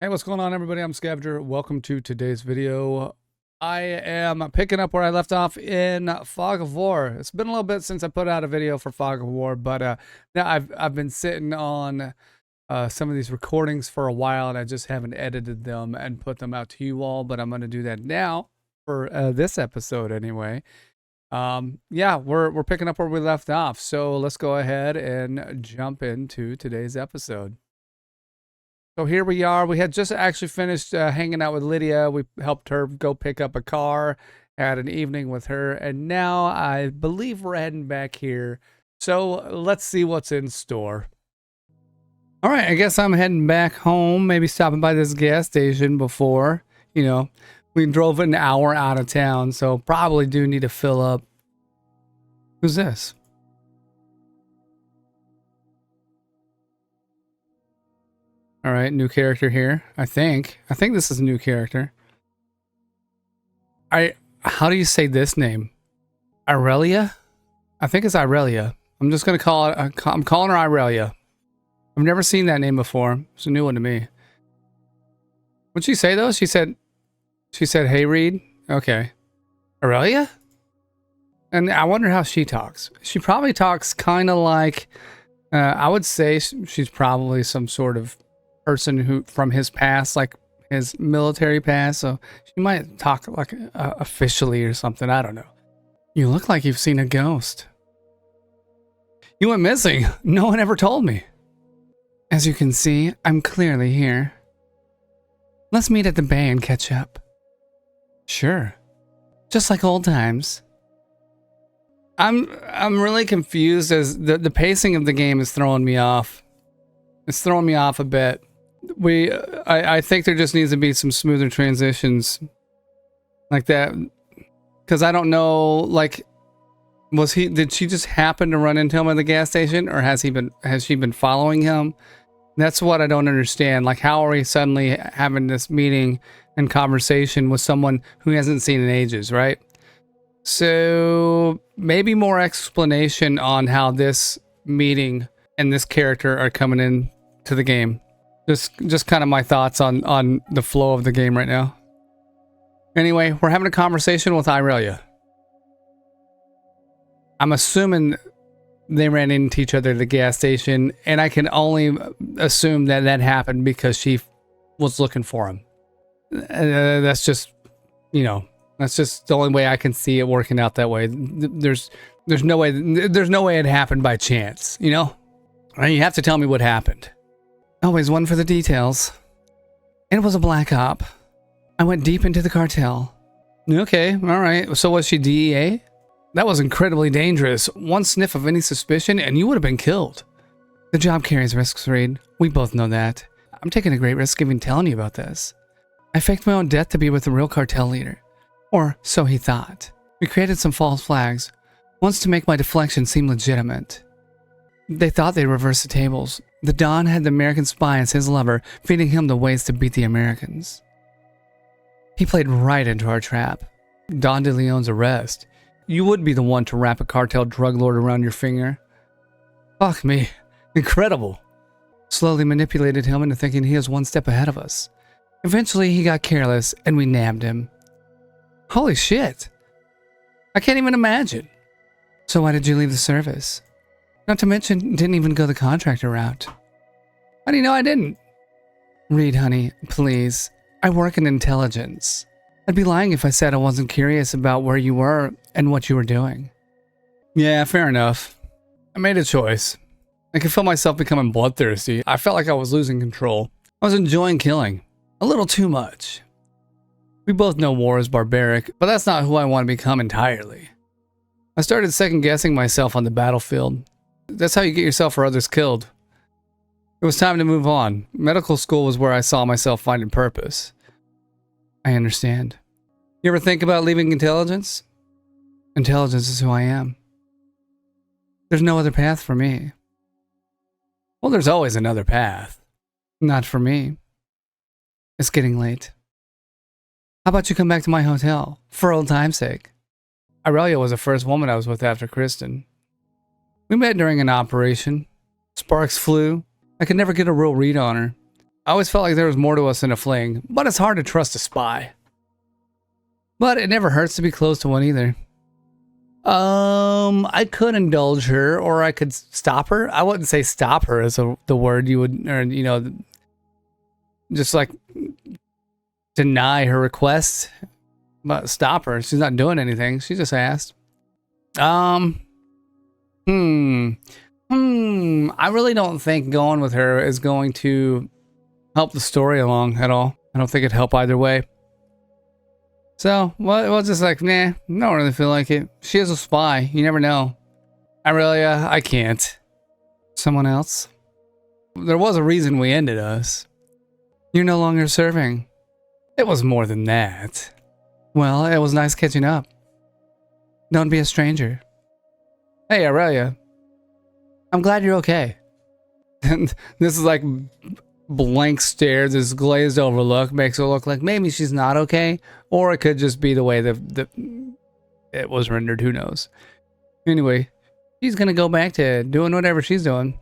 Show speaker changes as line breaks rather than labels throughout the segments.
Hey, what's going on, everybody? I'm Scavenger. Welcome to today's video. I am picking up where I left off in Fog of War. It's been a little bit since I put out a video for Fog of War, but now I've been sitting on some of these recordings for a while, and I just haven't edited them and put them out to you all. But I'm going to do that now for this episode, anyway. Yeah, we're picking up where we left off, so let's go ahead and jump into today's episode. So here we are. We had just actually finished hanging out with Lydia. We helped her go pick up a car, had an evening with her, and now I believe we're heading back here. So let's see what's in store. All right, I guess I'm heading back home, maybe stopping by this gas station before. You know, we drove an hour out of town, so probably do need to fill up. Who's this? All right, new character here. I think this is a new character. How do you say this name? Irelia? I think it's Irelia. I'm just gonna call it. I'm calling her Irelia. I've never seen that name before. It's a new one to me. What'd she say though? She said, "Hey, Reed." Okay, Irelia. And I wonder how she talks. She probably talks kind of like. I would say she's probably some sort of person who from his past, like his military past, so she might talk like officially or something. I don't know. You look like you've seen a ghost. You went missing. No one ever told me. As you can see, I'm clearly here. Let's meet at the bay and catch up. Sure. Just like old times. I'm really confused as the pacing of the game is throwing me off. It's throwing me off a bit. I think there just needs to be some smoother transitions like that, because I don't know, like, did she just happen to run into him at the gas station, or has she been following him? That's what I don't understand. Like, how are we suddenly having this meeting and conversation with someone who hasn't seen in ages, right? So maybe more explanation on how this meeting and this character are coming in to the game. Just kind of my thoughts on the flow of the game right now. Anyway, we're having a conversation with Irelia. I'm assuming they ran into each other at the gas station, and I can only assume that happened because she was looking for him. That's just, that's just the only way I can see it working out that way. There's no way it happened by chance, you know? You have to tell me what happened. Always one for the details. It was a black op. I went deep into the cartel. Okay, all right. So was she DEA? That was incredibly dangerous. One sniff of any suspicion and you would have been killed. The job carries risks, Reed. We both know that. I'm taking a great risk even telling you about this. I faked my own death to be with the real cartel leader. Or so he thought. We created some false flags, once to make my deflection seem legitimate. They thought they'd reverse the tables. The Don had the American spy as his lover, feeding him the ways to beat the Americans. He played right into our trap. Don DeLeon's arrest. You would be the one to wrap a cartel drug lord around your finger. Fuck me. Incredible. Slowly manipulated him into thinking he was one step ahead of us. Eventually he got careless and we nabbed him. Holy shit. I can't even imagine. So why did you leave the service? Not to mention, didn't even go the contractor route. How do you know I didn't? Reed, honey, please. I work in intelligence. I'd be lying if I said I wasn't curious about where you were and what you were doing. Yeah, fair enough. I made a choice. I could feel myself becoming bloodthirsty. I felt like I was losing control. I was enjoying killing. A little too much. We both know war is barbaric, but that's not who I want to become entirely. I started second-guessing myself on the battlefield. That's how you get yourself or others killed. It was time to move on. Medical school was where I saw myself finding purpose. I understand. You ever think about leaving intelligence? Intelligence is who I am. There's no other path for me. Well, there's always another path. Not for me. It's getting late. How about you come back to my hotel, for old time's sake? Irelia was the first woman I was with after Kristen. We met during an operation. Sparks flew. I could never get a real read on her. I always felt like there was more to us than a fling, but it's hard to trust a spy. But it never hurts to be close to one either. I could indulge her, or I could stop her. I wouldn't say stop her as the word you would, or, you know, just like deny her request, but stop her. She's not doing anything. She just asked. I really don't think going with her is going to help the story along at all. I don't think it'd help either way. So, we'll just like, nah, don't really feel like it. She is a spy. You never know. Irelia, I can't. Someone else? There was a reason we ended us. You're no longer serving. It was more than that. Well, it was nice catching up. Don't be a stranger. Hey, Irelia. I'm glad you're okay. And this is like blank stare, this glazed over look makes it look like maybe she's not okay, or it could just be the way that it was rendered. Who knows? Anyway, she's gonna go back to doing whatever she's doing.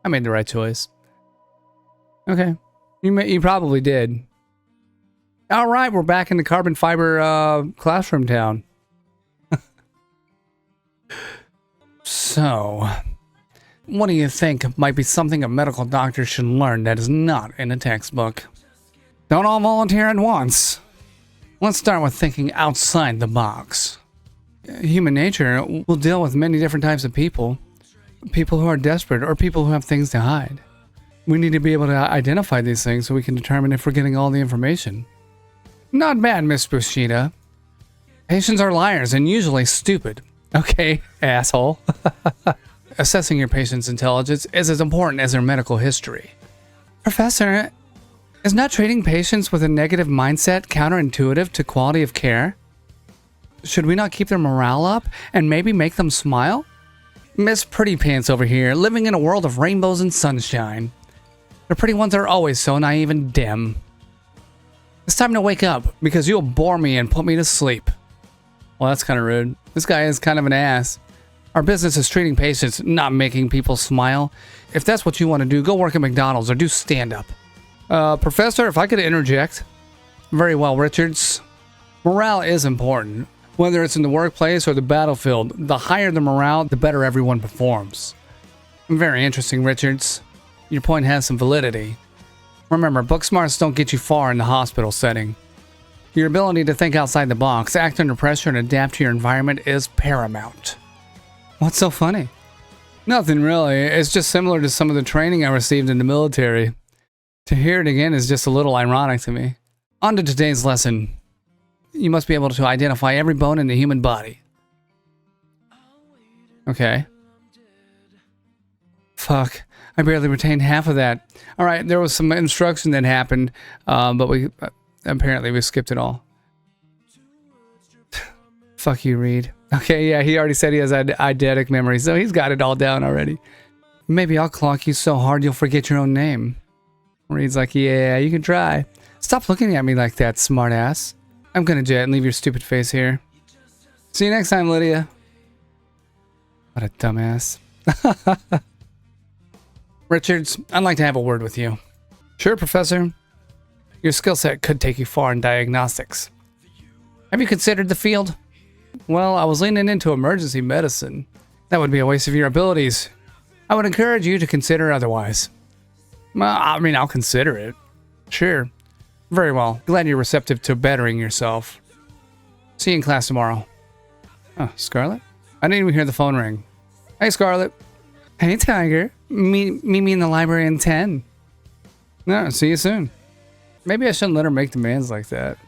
I made the right choice. Okay, you probably did. All right, we're back in the carbon fiber classroom town. So, what do you think might be something a medical doctor should learn that is not in a textbook? Don't all volunteer at once. Let's start with thinking outside the box. Human nature will deal with many different types of people. People who are desperate or people who have things to hide. We need to be able to identify these things so we can determine if we're getting all the information. Not bad, Miss Bushida. Patients are liars and usually stupid. Okay, asshole. Assessing your patient's intelligence is as important as their medical history. Professor, is not treating patients with a negative mindset counterintuitive to quality of care? Should we not keep their morale up and maybe make them smile? Miss Pretty Pants over here, living in a world of rainbows and sunshine. The pretty ones are always so naive and dim. It's time to wake up, because you'll bore me and put me to sleep. Well, that's kind of rude. This guy is kind of an ass. Our business is treating patients, not making people smile. If that's what you want to do, go work at McDonald's or do stand-up. Professor, if I could interject. Very well, Richards. Morale is important. Whether it's in the workplace or the battlefield, the higher the morale, the better everyone performs. Very interesting, Richards. Your point has some validity. Remember, book smarts don't get you far in the hospital setting. Your ability to think outside the box, act under pressure, and adapt to your environment is paramount. What's so funny? Nothing really. It's just similar to some of the training I received in the military. To hear it again is just a little ironic to me. On to today's lesson. You must be able to identify every bone in the human body. Okay. Fuck. I barely retained half of that. Alright, there was some instruction that happened, but we apparently we skipped it all. Fuck you, Reed. Okay, yeah, he already said he has eidetic memory, so he's got it all down already. Maybe I'll clock you so hard you'll forget your own name. Reed's like, yeah, you can try. Stop looking at me like that, smartass. I'm gonna jet and leave your stupid face here. See you next time, Lydia. What a dumbass. Richards, I'd like to have a word with you. Sure, Professor. Your skill set could take you far in diagnostics. Have you considered the field? Well, I was leaning into emergency medicine. That would be a waste of your abilities. I would encourage you to consider otherwise. Well, I mean, I'll consider it. Sure. Very well. Glad you're receptive to bettering yourself. See you in class tomorrow. Oh, Scarlet? I didn't even hear the phone ring. Hey, Scarlet. Hey, Tiger. Meet me in the library in 10. No, see you soon. Maybe I shouldn't let her make demands like that.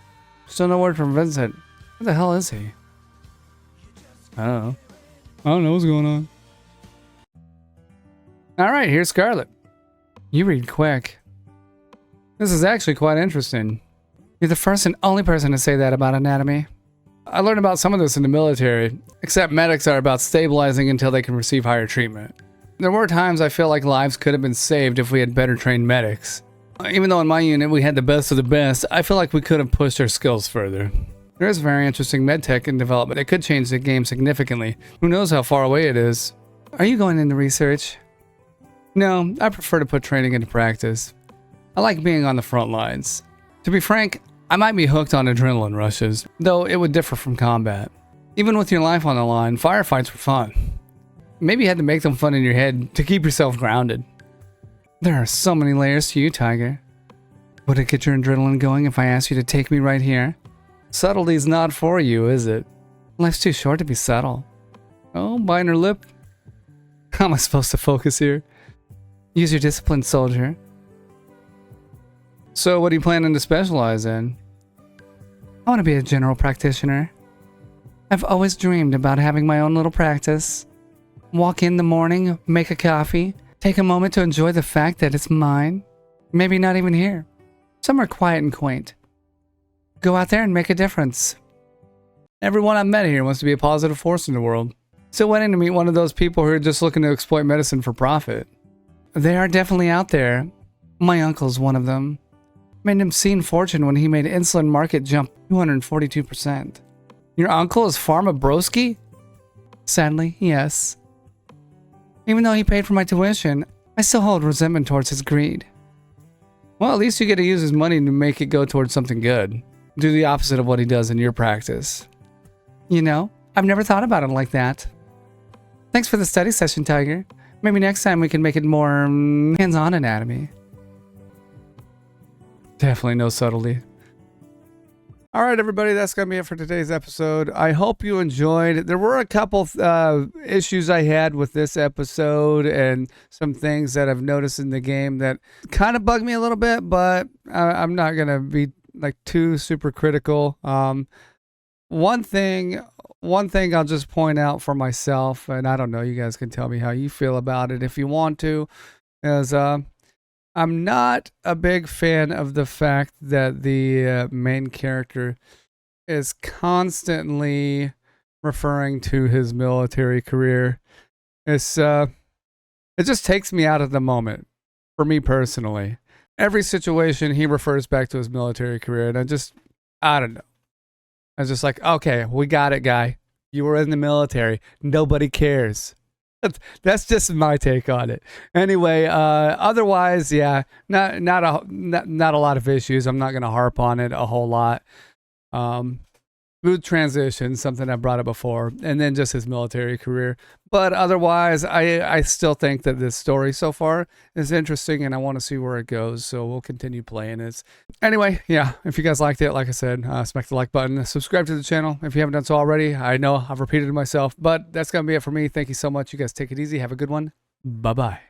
Still no word from Vincent. Where the hell is he? I don't know. I don't know what's going on. Alright, here's Scarlet. You read quick. This is actually quite interesting. You're the first and only person to say that about anatomy. I learned about some of this in the military, except medics are about stabilizing until they can receive higher treatment. There were times I feel like lives could have been saved if we had better trained medics. Even though in my unit we had the best of the best, I feel like we could have pushed our skills further. There is very interesting medtech in development. It could change the game significantly. Who knows how far away it is? Are you going into research? No, I prefer to put training into practice. I like being on the front lines. To be frank, I might be hooked on adrenaline rushes, though it would differ from combat. Even with your life on the line, firefights were fun. Maybe you had to make them fun in your head to keep yourself grounded. There are so many layers to you, Tiger. Would it get your adrenaline going if I asked you to take me right here? Subtlety's not for you, is it? Life's too short to be subtle. Oh, biting her lip? How am I supposed to focus here? Use your discipline, soldier. So what are you planning to specialize in? I want to be a general practitioner. I've always dreamed about having my own little practice. Walk in the morning, make a coffee, take a moment to enjoy the fact that it's mine. Maybe not even here. Somewhere quiet and quaint. Go out there and make a difference. Everyone I've met here wants to be a positive force in the world. Still waiting to meet one of those people who are just looking to exploit medicine for profit. They are definitely out there. My uncle's one of them. Made an obscene fortune when he made insulin market jump 242%. Your uncle is Pharma Broski? Sadly, yes. Even though he paid for my tuition, I still hold resentment towards his greed. Well, at least you get to use his money to make it go towards something good. Do the opposite of what he does in your practice. You know, I've never thought about it like that. Thanks for the study session, Tiger. Maybe next time we can make it more hands-on anatomy. Definitely no subtlety. All right, everybody, that's going to be it for today's episode. I hope you enjoyed. There were a couple issues I had with this episode and some things that I've noticed in the game that kind of bugged me a little bit, but I'm not going to be like too super critical. One thing I'll just point out for myself, and I don't know, you guys can tell me how you feel about it if you want to, is I'm not a big fan of the fact that the main character is constantly referring to his military career. It just takes me out of the moment, for me personally. Every situation he refers back to his military career, and I don't know. I was just like, okay, we got it, guy. You were in the military. Nobody cares. That's just my take on it. Anyway, otherwise, yeah, not a lot of issues. I'm not going to harp on it a whole lot. Smooth transition, something I brought up before, and then just his military career. But otherwise, I still think that this story so far is interesting, and I want to see where it goes. So we'll continue playing it. Anyway, yeah, if you guys liked it, like I said, smack the like button. Subscribe to the channel if you haven't done so already. I know I've repeated it myself, but that's going to be it for me. Thank you so much. You guys take it easy. Have a good one. Bye-bye.